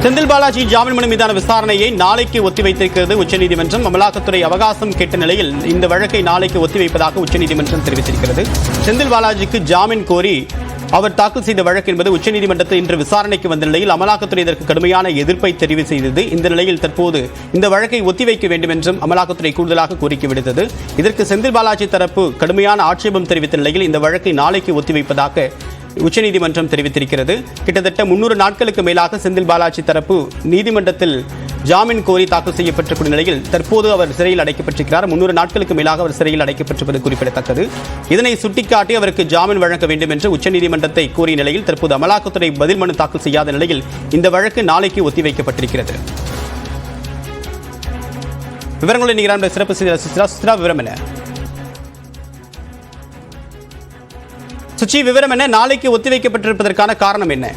செந்தில் பாலாஜி ஜாமீன் மனு மீதான விசாரணையை நாளைக்கு ஒத்திவைத்திருக்கிறது உச்சநீதிமன்றம். அமலாக்கத்துறை அவகாசம் கேட்ட நிலையில் இந்த வழக்கை நாளைக்கு ஒத்திவைப்பதாக உச்சநீதிமன்றம் தெரிவித்திருக்கிறது. செந்தில் பாலாஜிக்கு ஜாமீன் கோரி அவர் தாக்கல் செய்த வழக்கு என்பது உச்சநீதிமன்றத்தில் இன்று விசாரணைக்கு வந்த நிலையில் அமலாக்கத்துறை இதற்கு கடுமையான எதிர்ப்பை தெரிவு செய்தது. இந்த நிலையில் தற்போது இந்த வழக்கை ஒத்திவைக்க வேண்டும் என்றும் அமலாக்கத்துறை கூடுதலாக கோரிக்கை விடுத்தது. இதற்கு செந்தில் பாலாஜி தரப்பு கடுமையான ஆட்சேபம் தெரிவித்த நிலையில் இந்த வழக்கை நாளைக்கு ஒத்திவைப்பதாக உச்சநீதிமன்றம் தெரிவித்திருக்கிறது. கிட்டத்தட்ட 300 நாட்களுக்கு மேலாக செந்தில் பாலாஜி தரப்பு நீதிமன்றத்தில் ஜாமீன் கோரி தாக்கல் செய்யப்பட்டிருக்கும் நிலையில் தற்போது அவர் சிறையில் அடைக்கப்பட்டிருக்கிறார். 300 நாட்களுக்கு மேலாக அவர் சிறையில் அடைக்கப்பட்டிருப்பது குறிப்பிடத்தக்கது. இதனை சுட்டிக்காட்டி அவருக்கு ஜாமீன் வழங்க வேண்டும் என்று உச்சநீதிமன்றத்தை கோரிய நிலையில் தற்போது அமலாக்கத்துறை பதில் மனு தாக்கல் செய்யாத நிலையில் இந்த வழக்கு நாளைக்கு ஒத்திவைக்கப்பட்டிருக்கிறது. விவரங்களை நீங்கள் சிறப்பு செய்தியாளர் விவரம் என்ன? சுச்சி, விவரம் என்ன? நாளைக்கு ஒத்திவைக்கப்பட்டிருப்பதற்கான காரணம் என்ன?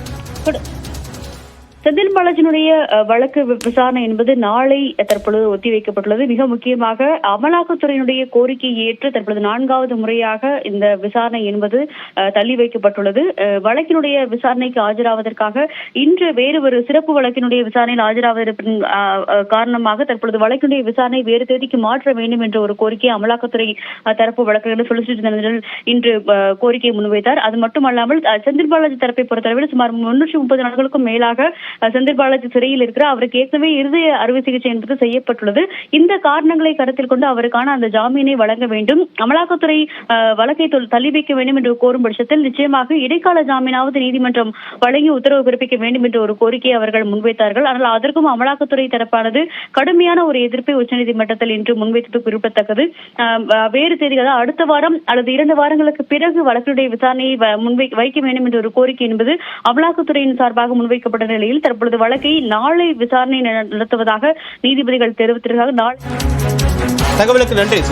செந்தில் பாலாஜியினுடைய வழக்கு விசாரணை என்பது நாளை தற்பொழுது ஒத்திவைக்கப்பட்டுள்ளது. மிக முக்கியமாக அமலாக்கத்துறையினுடைய கோரிக்கையை ஏற்று தற்பொழுது 4வது முறையாக இந்த விசாரணை என்பது தள்ளி வைக்கப்பட்டுள்ளது. வழக்கினுடைய விசாரணைக்கு ஆஜராவதற்காக இன்று வேறு ஒரு சிறப்பு வழக்கினுடைய விசாரணையில் ஆஜராவதற்கு காரணமாக தற்பொழுது வழக்கினுடைய விசாரணை வேறு தேதிக்கு மாற்ற வேண்டும் என்ற ஒரு கோரிக்கை அமலாக்கத்துறை தரப்பு வழக்கறிஞர் சொலிசிட்டர் ஜெனரல் இன்று கோரிக்கை முன்வைத்தார். அது மட்டுமல்லாமல் செந்தில் பாலாஜி தரப்பை பொறுத்தளவில் சுமார் 330 நாட்களுக்கும் மேலாக செந்தில் பாலாஜி சிறையில் இருக்கிறார். அவருக்கு ஏற்கனவே இருதய அறுவை சிகிச்சை என்பது செய்யப்பட்டுள்ளது. இந்த காரணங்களை கருத்தில் கொண்டு அவருக்கான அந்த ஜாமீனை வழங்க வேண்டும், அமலாக்கத்துறை வழக்கை தள்ளி வைக்க வேண்டும் என்று கோரும் பட்சத்தில் நிச்சயமாக இடைக்கால ஜாமீனாவது நீதிமன்றம் வழங்கி உத்தரவு பிறப்பிக்க வேண்டும் என்ற ஒரு கோரிக்கையை அவர்கள் முன்வைத்தார்கள். ஆனால் அதற்கும் அமலாக்கத்துறை தரப்பானது கடுமையான ஒரு எதிர்ப்பை உச்சநீதிமன்றத்தில் இன்று முன்வைத்தது குறிப்பிடத்தக்கது. வேறு தேதிகள் அடுத்த வாரம் அல்லது 2 வாரங்களுக்கு பிறகு வழக்கினுடைய விசாரணையை வைக்க வேண்டும் என்ற ஒரு கோரிக்கை என்பது அமலாக்கத்துறையின் சார்பாக முன்வைக்கப்பட்ட நிலையில் தற்பொழுது வழக்கை நாளை விசாரணை நடத்துவதாக நீதிபதிகள் தெரிவித்திருக்கிறார்கள். தகவலுக்கு நன்றி.